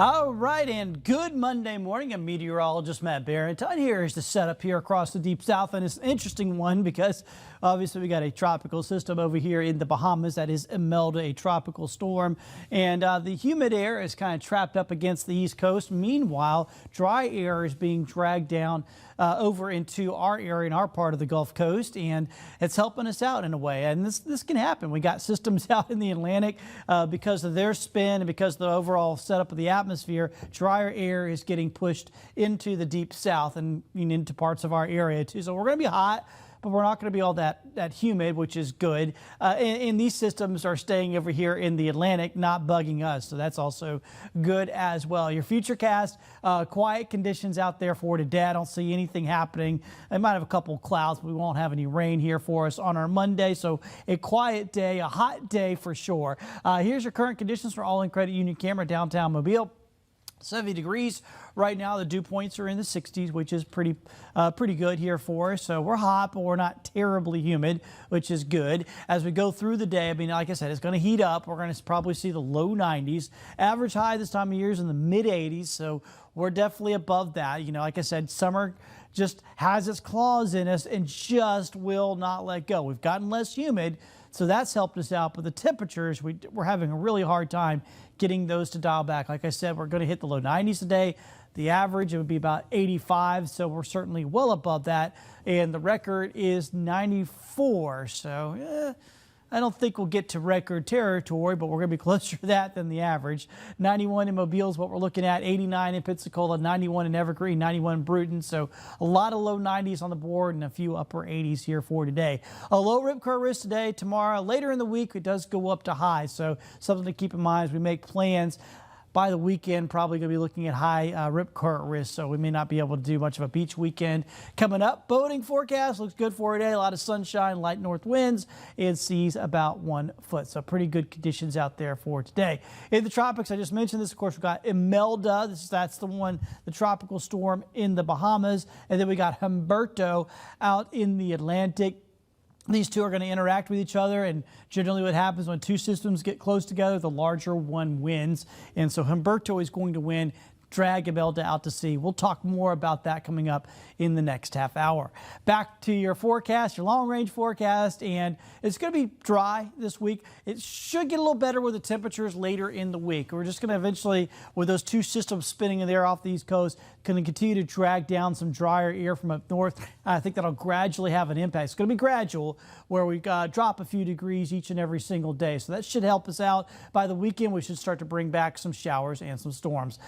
All right, and good Monday morning. I'm meteorologist Matt Barrington. Here is the setup here across the deep south, and it's an interesting one because obviously we got a tropical system over here in the Bahamas that is Imelda, a tropical storm, and the humid air is kind of trapped up against the east coast. Meanwhile, dry air is being dragged down over into our area in our part of the Gulf Coast, and it's helping us out in a way. And this can happen. We got systems out in the Atlantic because of their spin and because of the overall setup of the atmosphere. Drier air is getting pushed into the deep south and into parts of our area too. So we're going to be hot, but we're not going to be all that humid, which is good. And these systems are staying over here in the Atlantic, not bugging us. So that's also good as well. Your futurecast, quiet conditions out there for today. I don't see anything happening. I might have a couple of clouds, but we won't have any rain here for us on our Monday. So a quiet day, a hot day for sure. Here's your current conditions for All-In Credit Union Camera, downtown Mobile. 70 degrees right now. The dew points are in the 60s, which is pretty good here for us. So we're hot, but we're not terribly humid, which is good. As we go through the day, I mean, like I said, it's going to heat up. We're going to probably see the low 90s. Average high this time of year is in the mid 80s. So we're definitely above that. Like I said, summer just has its claws in us and just will not let go. We've gotten less humid, so that's helped us out. But the temperatures, we're having a really hard time getting those to dial back. Like I said, we're going to hit the low 90s today. The average, it would be about 85, so we're certainly well above that. And the record is 94, so I don't think we'll get to record territory, but we're going to be closer to that than the average. 91 in Mobile is what we're looking at, 89 in Pensacola, 91 in Evergreen, 91 in Bruton. So a lot of low 90s on the board and a few upper 80s here for today. A low rip current risk today, tomorrow. Later in the week, it does go up to high, so something to keep in mind as we make plans. By the weekend, probably going to be looking at high rip current risk, so we may not be able to do much of a beach weekend coming up. Boating forecast looks good for today. A lot of sunshine, light north winds, and seas about 1 foot. So pretty good conditions out there for today. In the tropics, I just mentioned this. Of course, we've got Imelda. That's the one, the tropical storm in the Bahamas. And then we got Humberto out in the Atlantic. These two are going to interact with each other, and generally what happens when two systems get close together, the larger one wins. And so Humberto is going to win, drag Imelda out to sea. We'll talk more about that coming up in the next half hour. Back to your forecast, your long-range forecast, and it's going to be dry this week. It should get a little better with the temperatures later in the week. We're just going to eventually, with those two systems spinning in there off the East Coast, going to continue to drag down some drier air from up north. I think that'll gradually have an impact. It's going to be gradual, where we drop a few degrees each and every single day. So that should help us out. By the weekend, we should start to bring back some showers and some storms.